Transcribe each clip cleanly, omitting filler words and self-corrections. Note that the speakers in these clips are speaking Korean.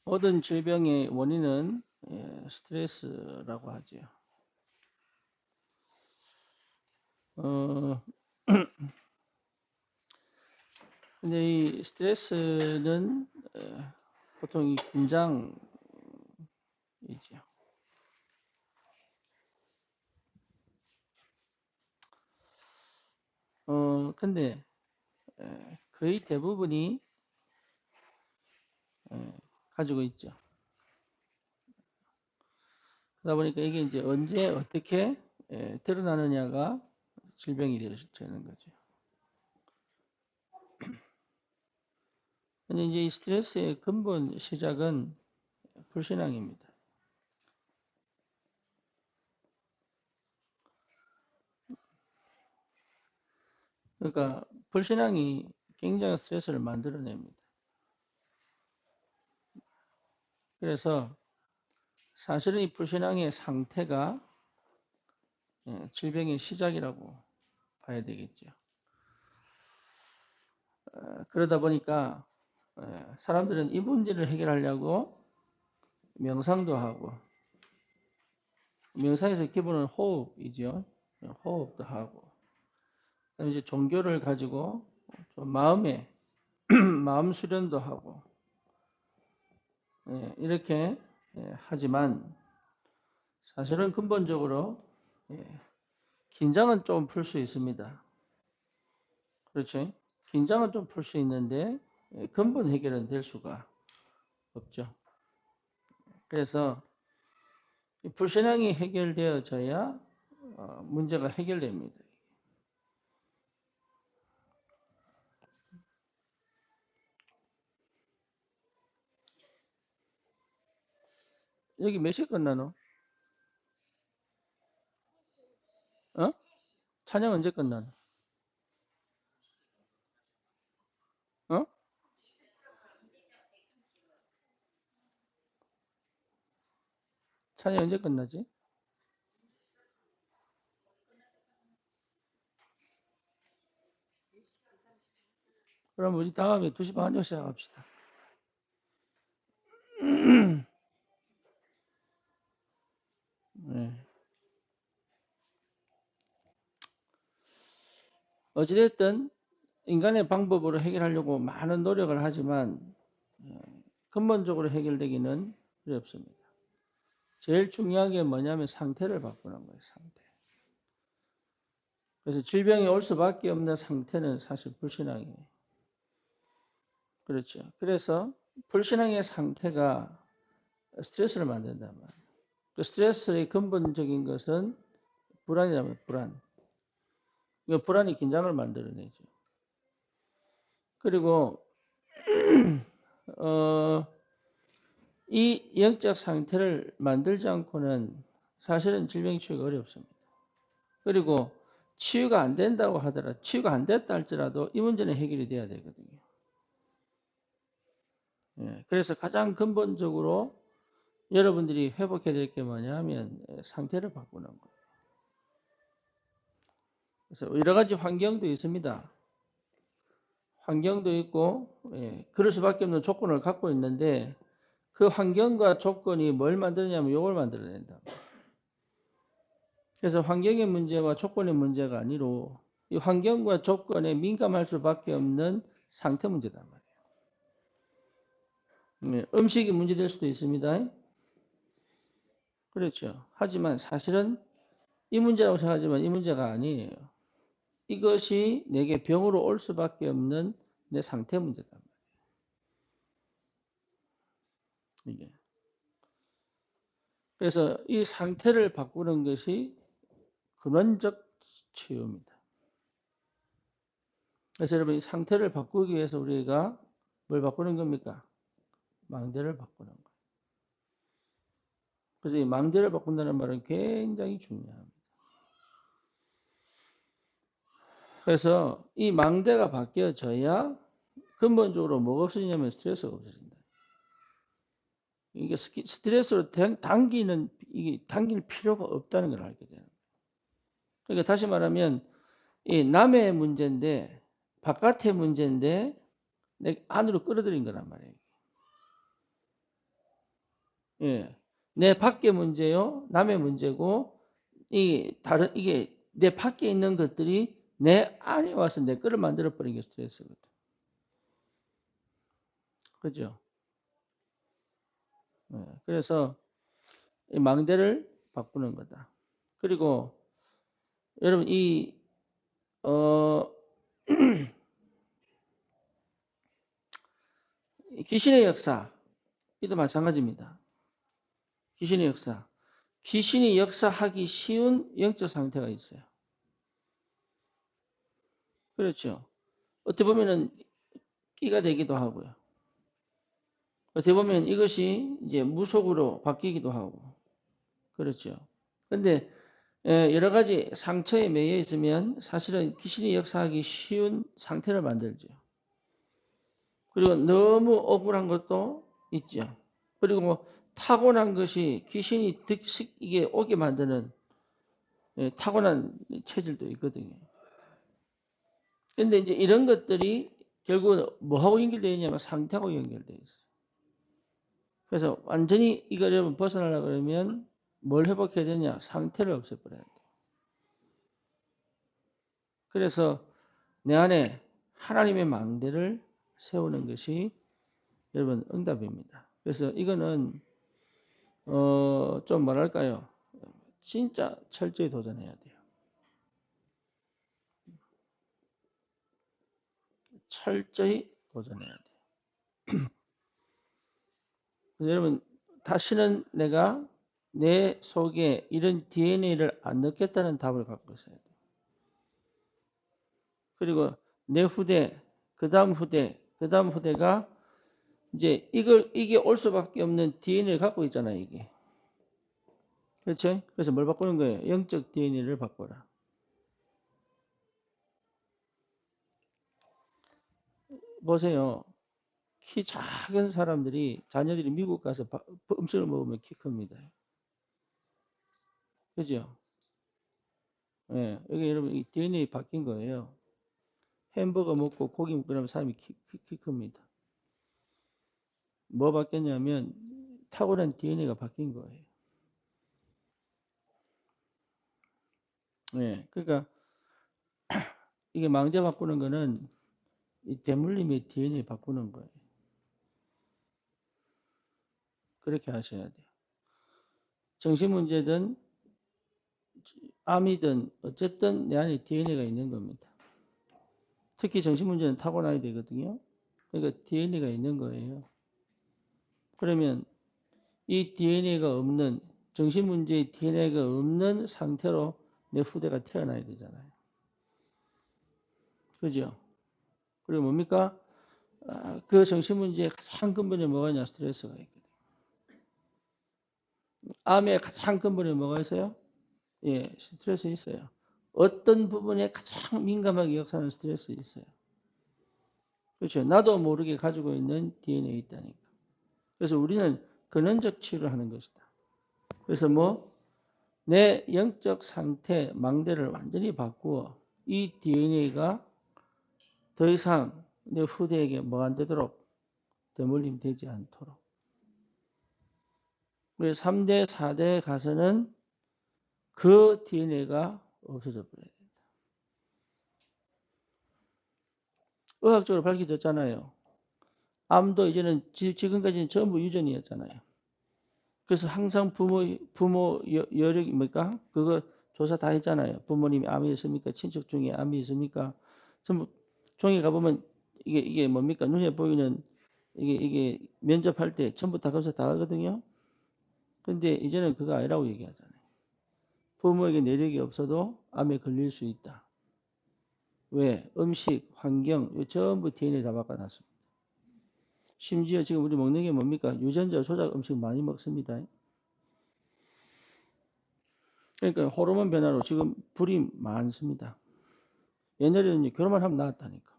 모든 질병의 원인은 스트레스라고 하죠. 어, 근데 이 스트레스는 보통 이 긴장이죠. 근데 거의 대부분이 가지고 있죠. 그러다 보니까 이게 이제 언제 어떻게 드러나느냐가 질병이 되는 거죠. 근데 이제 이 스트레스의 근본 시작은 불신앙입니다. 그러니까 불신앙이 굉장한 스트레스를 만들어냅니다. 그래서 사실은 이 불신앙의 상태가 질병의 시작이라고 봐야 되겠죠. 그러다 보니까 사람들은 이 문제를 해결하려고 명상도 하고, 명상에서 기본은 호흡이죠. 호흡도 하고, 그다음에 이제 종교를 가지고 좀 마음에 마음 수련도 하고, 이렇게 하지만 사실은 근본적으로 긴장은 좀 풀 수 있습니다. 그렇죠? 긴장은 좀 풀 수 있는데 근본 해결은 될 수가 없죠. 그래서 불신앙이 해결되어져야 문제가 해결됩니다. 여기 몇 시 끝나노? 어? 찬양 언제 끝나노? 어? 찬양 언제 끝나지? 그럼 우리 다음에 2시 반에 시작합시다. 네. 어찌됐든 인간의 방법으로 해결하려고 많은 노력을 하지만 근본적으로 해결되기는 어렵습니다. 제일 중요한 게 뭐냐면 상태를 바꾸는 거예요. 상태. 그래서 질병이 올 수밖에 없는 상태는 사실 불신앙이에요. 그렇죠. 그래서 불신앙의 상태가 스트레스를 만든단 말이에요. 그 스트레스의 근본적인 것은 불안이라면 불안. 이 불안이 긴장을 만들어내죠. 그리고 이 영적 상태를 만들지 않고는 사실은 질병 치유가 어렵습니다. 그리고 치유가 안 된다고 하더라도, 치유가 안 됐다 할지라도 이 문제는 해결이 돼야 되거든요. 그래서 가장 근본적으로 여러분들이 회복해야 될 게 뭐냐면 상태를 바꾸는 거예요. 그래서 여러 가지 환경도 있습니다. 환경도 있고, 그럴 수밖에 없는 조건을 갖고 있는데 그 환경과 조건이 뭘 만드냐면 이걸 만들어낸다. 그래서 환경의 문제와 조건의 문제가 아니로 이 환경과 조건에 민감할 수밖에 없는 상태 문제단 말이에요. 음식이 문제될 수도 있습니다. 그렇죠. 하지만 사실은 이 문제라고 생각하지만 이 문제가 아니에요. 이것이 내게 병으로 올 수밖에 없는 내 상태 문제단 말이에요. 이게. 그래서 이 상태를 바꾸는 것이 근원적 치유입니다. 그래서 여러분 이 상태를 바꾸기 위해서 우리가 뭘 바꾸는 겁니까? 망대를 바꾸는 거예요. 그래서 이 망대를 바꾼다는 말은 굉장히 중요합니다. 그래서 이 망대가 바뀌어져야 근본적으로 뭐가 없어지냐면 스트레스가 없어진다. 이게 스트레스로 이게 당길 필요가 없다는 걸 알게 되는 거예요. 그러니까 다시 말하면 이 남의 문제인데 바깥의 문제인데 내 안으로 끌어들인 거란 말이에요. 예. 내 밖의 문제요, 남의 문제고, 이게 내 밖에 있는 것들이 내 안에 와서 내 거를 만들어버리는 게 스트레스거든. 그죠? 예. 그래서 이 망대를 바꾸는 거다. 그리고 여러분, 어, 귀신의 역사, 이도 마찬가지입니다. 귀신의 역사. 귀신이 역사하기 쉬운 영적 상태가 있어요. 그렇죠. 어떻게 보면은 끼가 되기도 하고요. 어떻게 보면 이것이 이제 무속으로 바뀌기도 하고. 그렇죠. 근데 여러 가지 상처에 매여 있으면 사실은 귀신이 역사하기 쉬운 상태를 만들죠. 그리고 너무 억울한 것도 있죠. 그리고 뭐 타고난 것이 귀신이 이게 오게 만드는 타고난 체질도 있거든요. 근데 이제 이런 것들이 결국은 뭐하고 연결되어 있냐면 상태하고 연결되어 있어요. 그래서 완전히 이걸 여러분 벗어나려고 그러면 뭘 회복해야 되냐? 상태를 없애버려야 돼요. 그래서 내 안에 하나님의 망대를 세우는 것이 여러분 응답입니다. 그래서 이거는 좀 뭐랄까요? 진짜 철저히 도전해야 돼요. 철저히 도전해야 돼요. 그래서 여러분 다시는 내가 내 속에 이런 DNA를 안 넣겠다는 답을 갖고 있어야 돼요. 그리고 내 후대, 그 다음 후대, 그 다음 후대가 이제 이게 올 수밖에 없는 DNA를 갖고 있잖아요, 이게. 그렇죠? 그래서 뭘 바꾸는 거예요? 영적 DNA를 바꿔라. 보세요. 키 작은 사람들이 자녀들이 미국 가서 음식을 먹으면 키 큽니다. 그죠? 예, 여기 여러분 이 DNA 바뀐 거예요. 햄버거 먹고 고기 먹고 나면 사람이 키 큽니다. 뭐 바뀌었냐면 타고난 DNA가 바뀐 거예요. 예, 그러니까 이게 망대 바꾸는 거는 이 대물림의 DNA 바꾸는 거예요. 그렇게 하셔야 돼요. 정신 문제든 암이든 어쨌든 내 안에 DNA가 있는 겁니다. 특히 정신 문제는 타고나야 되거든요. 그러니까 DNA가 있는 거예요. 그러면 이 DNA가 없는 정신 문제의 DNA가 없는 상태로 내 후대가 태어나야 되잖아요. 그죠? 그리고 뭡니까? 그 정신 문제의 가장 근본에 뭐가 있냐? 스트레스가 있거든요. 암의 가장 근본에 뭐가 있어요? 예, 스트레스 있어요. 어떤 부분에 가장 민감하게 역사하는 스트레스 있어요. 그렇죠. 나도 모르게 가지고 있는 DNA 있다니까. 그래서 우리는 근원적 치유를 하는 것이다. 그래서 뭐 내 영적 상태 망대를 완전히 바꾸어 이 DNA가 더 이상 내 후대에게 뭐 안 되도록 되물림 되지 않도록. 그래서 3대, 4대에 가서는 그 DNA가 없어져 버려요. 의학적으로 밝혀졌잖아요. 암도 이제는 지금까지는 전부 유전이었잖아요. 그래서 항상 부모 여력이 뭡니까? 그거 조사 다 했잖아요. 부모님이 암이 있습니까? 친척 중에 암이 있습니까? 전부 종에 가보면 이게 뭡니까? 눈에 보이는 이게 면접할 때 전부 다 검사 다 하거든요. 근데 이제는 그거 아니라고 얘기하잖아요. 부모에게 내력이 없어도 암에 걸릴 수 있다. 왜? 음식, 환경, 전부 DNA 다 바꿔놨습니다. 심지어 지금 우리 먹는 게 뭡니까? 유전자 조작 음식 많이 먹습니다. 그러니까 호르몬 변화로 지금 불이 많습니다. 옛날에는 결혼만 하면 나았다니까.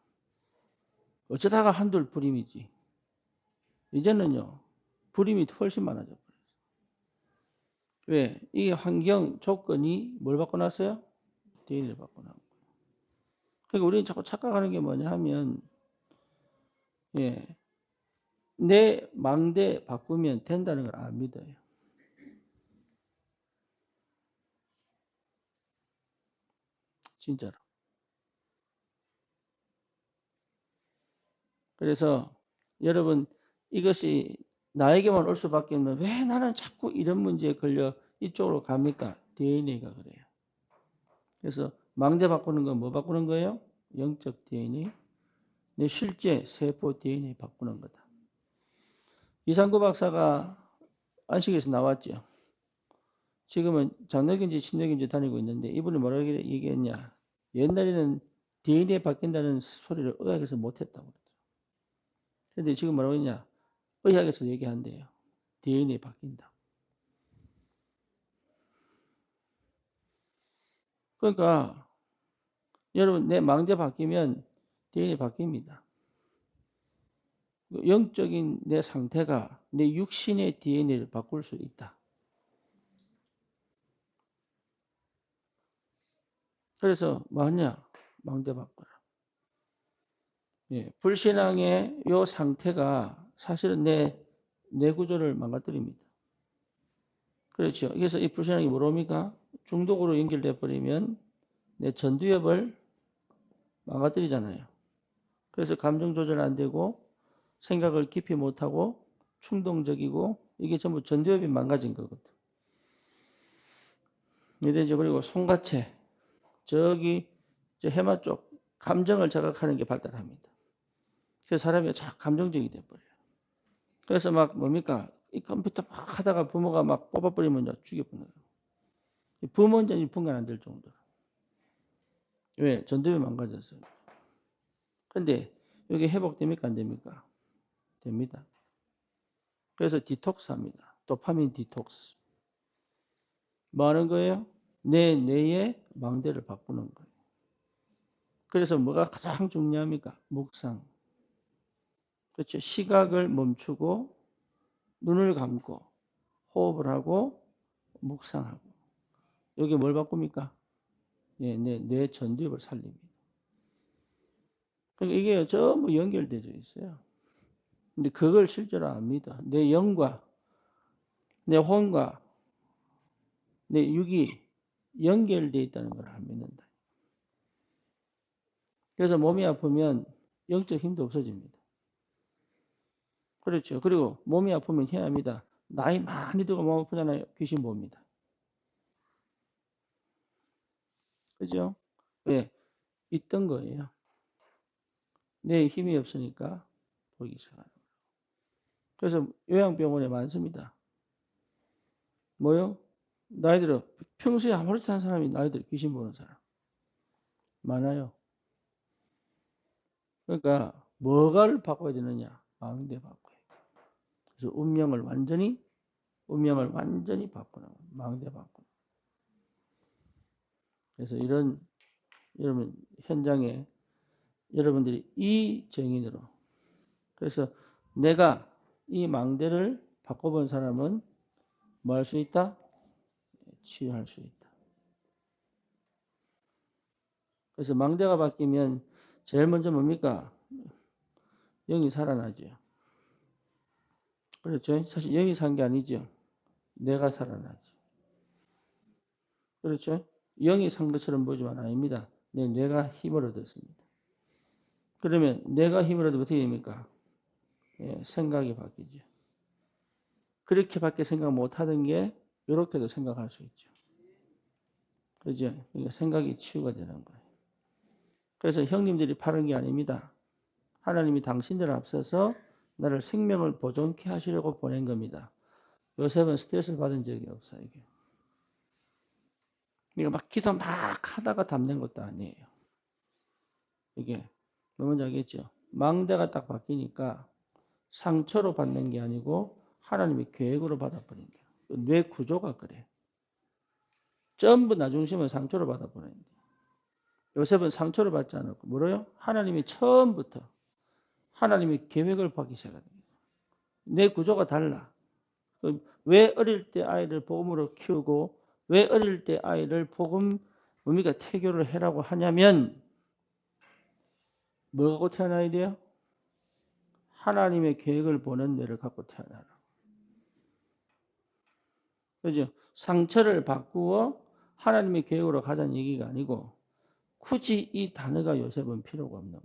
어쩌다가 한둘 불임이지. 이제는요, 불임이 훨씬 많아져 버렸어요. 왜? 이 환경 조건이 뭘 바꿔놨어요? DNA를 바꿔놨고. 그러니까 우리는 자꾸 착각하는 게 뭐냐 하면, 예, 내 망대 바꾸면 된다는 걸 안 믿어요. 진짜로. 그래서 여러분 이것이 나에게만 올 수밖에 없는 왜 나는 자꾸 이런 문제에 걸려 이쪽으로 갑니까? DNA가 그래요. 그래서 망대 바꾸는 건 뭐 바꾸는 거예요? 영적 DNA. 내 실제 세포 DNA 바꾸는 거다. 이상구 박사가 안식에서 나왔죠. 지금은 장로교인지 신료교인지 다니고 있는데 이분이 뭐라고 얘기했냐. 옛날에는 DNA 바뀐다는 소리를 의학에서 못했다고. 그런데 지금 뭐라고 했냐. 의학에서 얘기한대요. DNA 바뀐다. 그러니까 여러분 내 망대 바뀌면 DNA 바뀝니다. 영적인 내 상태가 내 육신의 DNA를 바꿀 수 있다. 그래서 뭐하냐? 망대 바꿔라. 예, 불신앙의 요 상태가 사실은 내 구조를 망가뜨립니다. 그렇죠. 그래서 이 불신앙이 뭐랍니까? 중독으로 연결돼 버리면 내 전두엽을 망가뜨리잖아요. 그래서 감정 조절 안 되고 생각을 깊이 못하고 충동적이고 이게 전부 전두엽이 망가진 거거든. 이제 그리고 송가체 저기 저 해마 쪽 감정을 자극하는 게 발달합니다. 그래서 사람이 자 감정적이 돼버려요. 그래서 막 뭡니까? 이 컴퓨터 막 하다가 부모가 막 뽑아버리면 죽여버려요. 부모 완전히 분간 안 될 정도로. 왜? 전두엽이 망가졌어요. 근데 이게 회복됩니까? 안 됩니까? 됩니다. 그래서 디톡스 합니다. 도파민 디톡스. 뭐 하는 거예요? 내 뇌의 망대를 바꾸는 거예요. 그래서 뭐가 가장 중요합니까? 묵상. 그렇죠. 시각을 멈추고 눈을 감고 호흡을 하고 묵상하고. 여기 뭘 바꿉니까? 예, 뇌 전두엽을 살립니다. 그러니까 이게 전부 연결되어 있어요. 근데 그걸 실제로 압니다. 내 영과 내 혼과 내 육이 연결되어 있다는 걸 안 믿는다. 그래서 몸이 아프면 영적 힘도 없어집니다. 그렇죠. 그리고 몸이 아프면 희한합니다. 나이 많이 들고 몸 아프잖아요. 귀신 봅니다. 그죠? 왜? 있던 거예요. 내 힘이 없으니까 보기 시작하는 거예요. 그래서 요양병원에 많습니다. 뭐요? 나이 들어 평소에 아무렇지 않은 사람이 나이 들어 귀신 보는 사람 많아요. 그러니까 뭐가를 바꿔야 되느냐? 망대 바꿔야 돼. 그래서 운명을 완전히 바꾸는 거예요. 망대 바꾸는. 그래서 이런 여러분 현장에 여러분들이 이 정인으로 그래서 내가 이 망대를 바꿔본 사람은 뭐 할 수 있다? 치유할 수 있다. 그래서 망대가 바뀌면 제일 먼저 뭡니까? 영이 살아나죠. 그렇죠? 사실 영이 산 게 아니죠. 내가 살아나죠. 그렇죠? 영이 산 것처럼 보지만 아닙니다. 내 뇌가 힘을 얻었습니다. 그러면 내가 힘을 얻으면 어떻게 됩니까? 예, 생각이 바뀌죠. 그렇게밖에 생각 못 하던 게 이렇게도 생각할 수 있죠. 그죠? 그러니까 생각이 치유가 되는 거예요. 그래서 형님들이 파는 게 아닙니다. 하나님이 당신들 앞서서 나를 생명을 보존케 하시려고 보낸 겁니다. 요셉은 스트레스를 받은 적이 없어요. 이게. 그러니까 막 기도 막 하다가 담는 것도 아니에요. 이게 뭔지 알겠죠? 망대가 딱 바뀌니까 상처로 받는 게 아니고 하나님의 계획으로 받아버린 거예요. 뇌 구조가 그래. 전부 나 중심은 상처로 받아버린 거예요. 요셉은 상처를 받지 않았고 뭐래요? 하나님이 처음부터 하나님의 계획을 받기 시작합니다. 내 구조가 달라. 왜 어릴 때 아이를 복음으로 키우고 왜 어릴 때 아이를 복음 뭡니까 태교를 해라고 하냐면 뭐하고 태어나야 돼요? 하나님의 계획을 보는 뇌를 갖고 태어나라. 그죠? 상처를 바꾸어 하나님의 계획으로 가자는 얘기가 아니고 굳이 이 단어가 요셉은 필요가 없는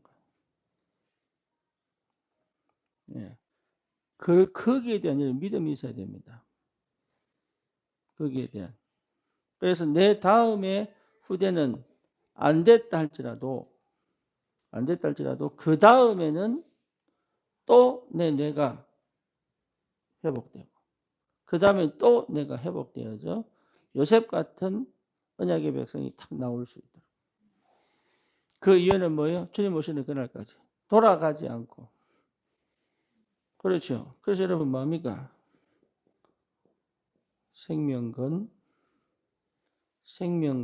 거예요. 예. 거기에 대한 믿음이 있어야 됩니다. 거기에 대한. 그래서 내 다음에 후대는 안 됐다 할지라도 그 다음에는 또 내 뇌가 회복되고 그 다음에 또 내가 회복되어져 요셉 같은 언약의 백성이 탁 나올 수 있도록. 그 이유는 뭐예요? 주님 오시는 그날까지 돌아가지 않고. 그렇죠. 그래서 여러분 뭡니까? 생명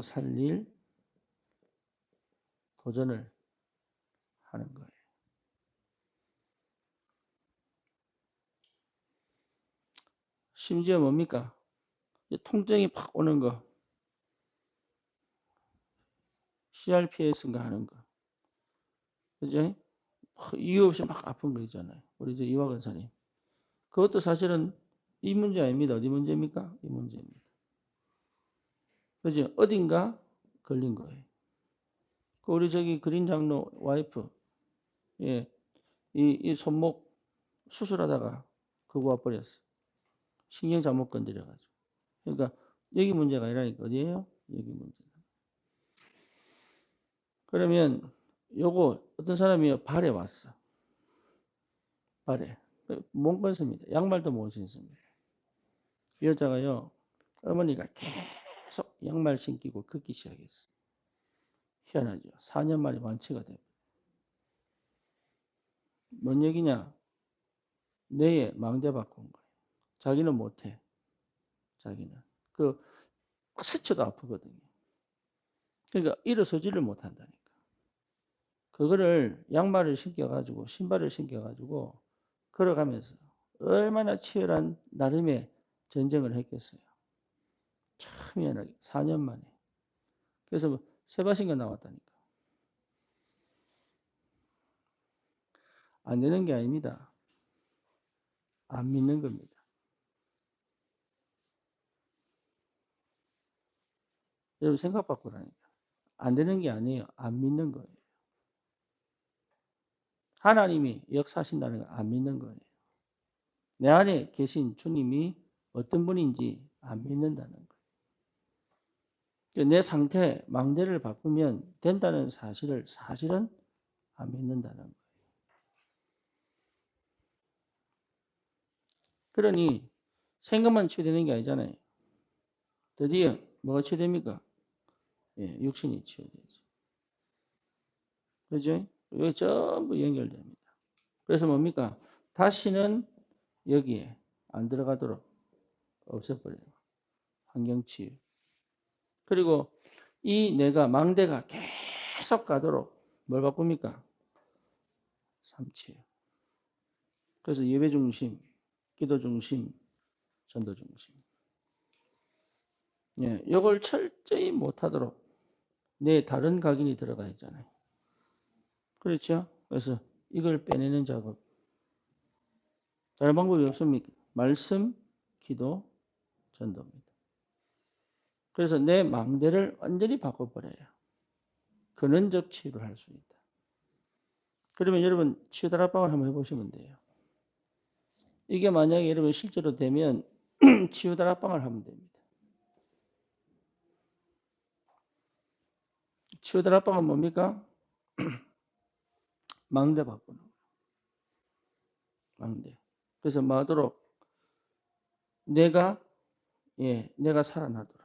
살릴 도전을 하는 거예요. 심지어 뭡니까? 통증이 팍 오는 거. CRPS인가 하는 거. 그죠? 이유 없이 막 아픈 거 있잖아요. 우리 이제 이화 권사님. 그것도 사실은 이 문제 아닙니다. 어디 문제입니까? 이 문제입니다. 그죠? 어딘가 걸린 거예요. 우리 저기 그린 장로 와이프, 예, 이 손목 수술하다가 그거 와버렸어. 신경 잘못 건드려가지고. 그러니까 여기 문제가 아니라니까 어디예요? 여기 문제. 그러면 요거 어떤 사람이 발에 왔어. 발에. 못 건습니다. 양말도 못 신습니다. 이 여자가요. 어머니가 계속 양말 신기고 걷기 시작했어. 희한하죠. 4년 만에 완치가 돼요. 뭔 얘기냐? 뇌에 망대 바꾼 거예요. 자기는 못해. 자기는. 그 스쳐도 아프거든요. 그러니까 일어서지를 못한다니까. 그거를 양말을 신겨가지고 신발을 신겨가지고 걸어가면서 얼마나 치열한 나름의 전쟁을 했겠어요. 참 희한하게 4년 만에. 그래서 세바신가 나왔다니까. 안 되는 게 아닙니다. 안 믿는 겁니다. 여러분 생각 바꾸라니까. 안 되는 게 아니에요. 안 믿는 거예요. 하나님이 역사하신다는 걸 안 믿는 거예요. 내 안에 계신 주님이 어떤 분인지 안 믿는다는 거예요. 내 상태, 망대를 바꾸면 된다는 사실은 안 믿는다는 거예요. 그러니 생각만 치유되는 게 아니잖아요. 드디어 뭐가 치유됩니까? 예, 육신이 치유되죠. 그죠? 이게 전부 연결됩니다. 그래서 뭡니까? 다시는 여기에 안 들어가도록 없애버려요. 환경치유. 그리고 이 내가 망대가 계속 가도록 뭘 바꿉니까? 삼치유. 그래서 예배 중심, 기도 중심, 전도 중심. 예, 이걸 철저히 못하도록 내 다른 각인이 들어가 있잖아요. 그렇죠? 그래서 이걸 빼내는 작업. 다른 방법이 없습니까? 말씀, 기도, 전도입니다. 그래서 내 망대를 완전히 바꿔버려야 근원적 치유를 할 수 있다. 그러면 여러분 치유 다락방을 한번 해보시면 돼요. 이게 만약에 여러분 실제로 되면 치유 다락방을 하면 됩니다. 치유 다락방은 뭡니까? 망대 바꾸는 거예요. 망대. 그래서 뭐 하도록 내가 살아나도록.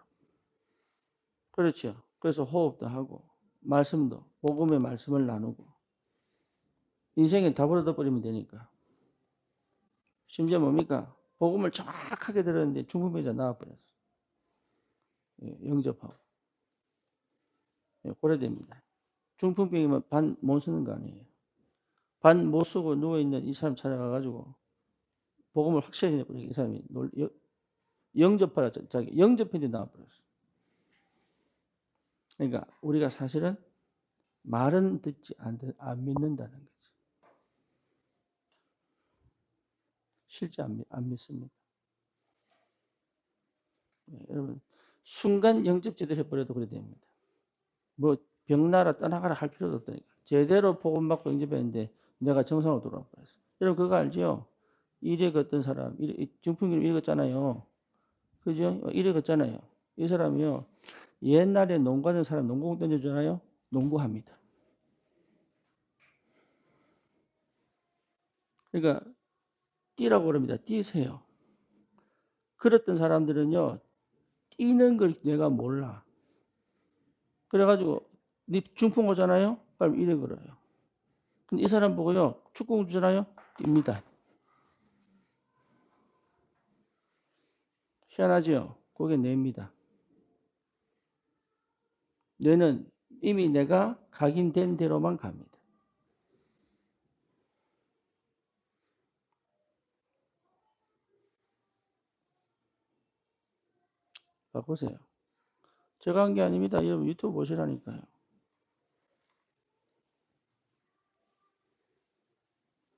그렇죠. 그래서 호흡도 하고 말씀도 복음의 말씀을 나누고 인생에 다 벌어져 버리면 되니까. 심지어 뭡니까? 복음을 정확하게 들었는데 중풍병자 나와버렸어. 예, 영접하고. 예, 고려됩니다. 중풍병이면 반 못 쓰는 거 아니에요. 반 못 쓰고 누워있는 이 사람 찾아가가지고 복음을 확실히 해버리고 이 사람이 영접하자. 자기 영접했는데 나와버렸어. 그러니까 우리가 사실은 말은 듣지 안 믿는다는 거지. 실제 안 믿습니다. 네, 여러분 순간 영접제대로 해버려도 그래 됩니다. 뭐 병나라 떠나가라 할 필요도 없다니까. 제대로 복음받고 영접했는데 내가 정상으로 돌아와 버렸어. 여러분 그거 알죠? 일에 걷던 사람, 증풍기를 일에 걷잖아요. 그죠? 일에 걷잖아요. 이 사람이요. 옛날에 농구하는 사람 농구공 던져주잖아요. 농구합니다. 그러니까 뛰라고 그럽니다. 뛰세요. 그랬던 사람들은요. 뛰는 걸 내가 몰라. 그래가지고 네 중풍 오잖아요. 그럼 이래 걸어요. 근데 이 사람 보고요. 축구공 주잖아요. 뜁니다. 희한하죠? 그게 뇌입니다. 뇌는 이미 내가 각인된 대로만 갑니다. 바꾸세요. 제가 한 게 아닙니다. 여러분 유튜브 보시라니까요.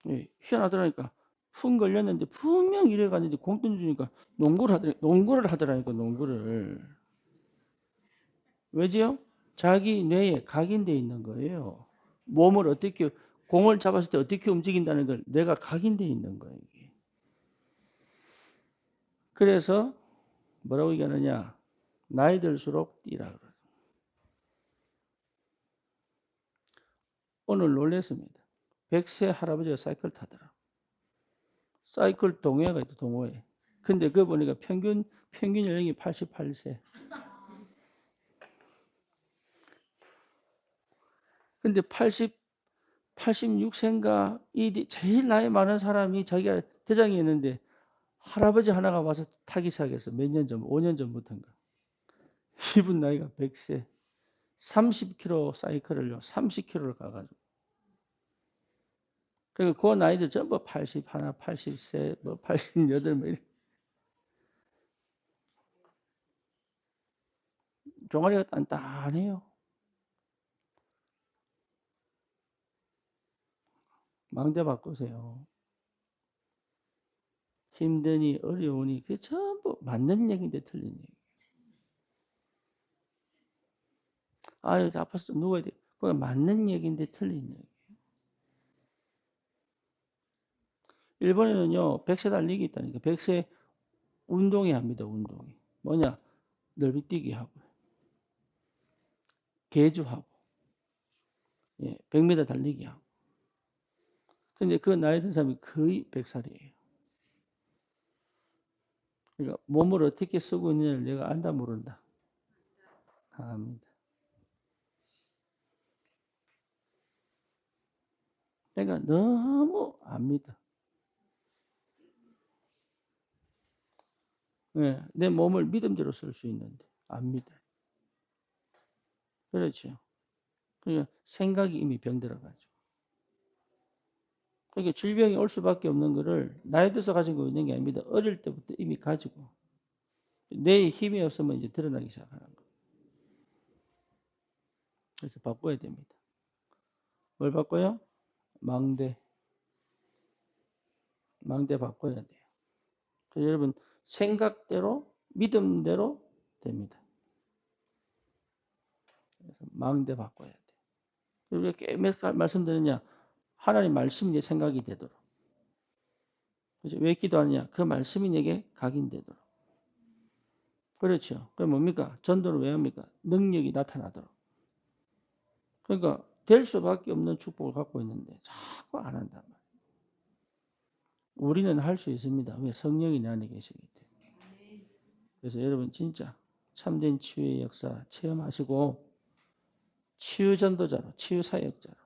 예, 희한하더라니까. 푼 걸렸는데 분명 이래 갔는데 공 던져주니까 농구를 하더라니까 농구를. 왜지요? 자기 뇌에 각인돼 있는 거예요. 몸을 어떻게 공을 잡았을 때 어떻게 움직인다는 걸 내가 각인돼 있는 거예요. 이게. 그래서 뭐라고 얘기하느냐? 나이 들수록 뛰라 그래요. 오늘 놀랬습니다. 100세 할아버지가 사이클 타더라. 사이클 동호회가 있다, 동호회. 근데 그거 보니까 평균 연령이 88세. 근데 86세인가 이 제일 나이 많은 사람이 자기가 대장이었는데 할아버지 하나가 와서 타기 시작했어. 몇 년 전, 5년 전부터인가. 이분 나이가 100세. 30km 사이클을요. 30km를 가가지고. 그리고 그 나이들 전부 81, 80세, 뭐 88, 뭐 이렇게. 종아리가 단단해요. 망대 바꾸세요. 힘드니 어려우니 그게 전부 맞는 얘기인데 틀린 얘기. 아유 아파서 누워야 돼. 그게 맞는 얘기인데 틀린 얘기. 일본에는요 100세 달리기 있다니까. 100세 운동이 합니다. 운동이. 뭐냐 넓이뛰기 하고 계주하고 예, 100m 달리기 하고. 근데 그 나이 든 사람이 거의 100살이에요. 그러니까 몸을 어떻게 쓰고 있느냐를 내가 안다 모른다. 압니다. 그러니까 너무 압니다. 예, 내 몸을 믿음대로 쓸 수 있는데 압니다. 그렇죠. 그러니까 생각이 이미 병들어가지고. 그러니까 질병이 올 수밖에 없는 거를 나이 들어서 가지고 있는 게 아닙니다. 어릴 때부터 이미 가지고 내 힘이 없으면 이제 드러나기 시작하는 거예요. 그래서 바꿔야 됩니다. 뭘 바꿔요? 망대. 망대 바꿔야 돼요. 그래서 여러분 생각대로 믿음대로 됩니다. 그래서 망대 바꿔야 돼요. 우리가 몇 말씀드렸냐? 하나님 말씀이 내 생각이 되도록. 그렇죠? 왜 기도하느냐? 그 말씀이 내게 각인되도록. 그렇죠. 그게 뭡니까? 전도를 왜 합니까? 능력이 나타나도록. 그러니까 될 수밖에 없는 축복을 갖고 있는데 자꾸 안 한단 말이에요. 우리는 할 수 있습니다. 왜? 성령이 내 안에 계시기 때문에. 그래서 여러분 진짜 참된 치유의 역사 체험하시고 치유 전도자로, 치유 사역자로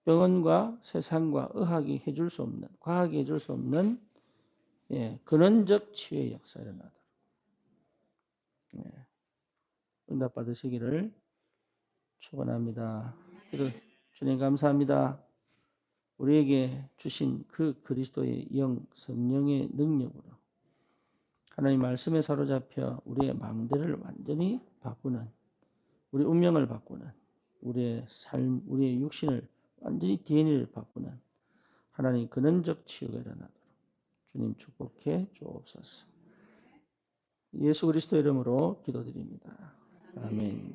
병원과 세상과 의학이 해줄 수 없는, 과학이 해줄 수 없는 예, 근원적 치유의 역사를 일어나도록 예, 응답 받으시기를 축원합니다. 주님 감사합니다. 우리에게 주신 그 그리스도의 영 성령의 능력으로 하나님 말씀에 사로잡혀 우리의 마음들을 완전히 바꾸는 우리 운명을 바꾸는 우리의 삶, 우리의 육신을 완전히 DNA를 바꾸는 하나님 근원적 치유가 일어나도록 주님 축복해 주옵소서. 예수 그리스도 이름으로 기도드립니다. 아멘.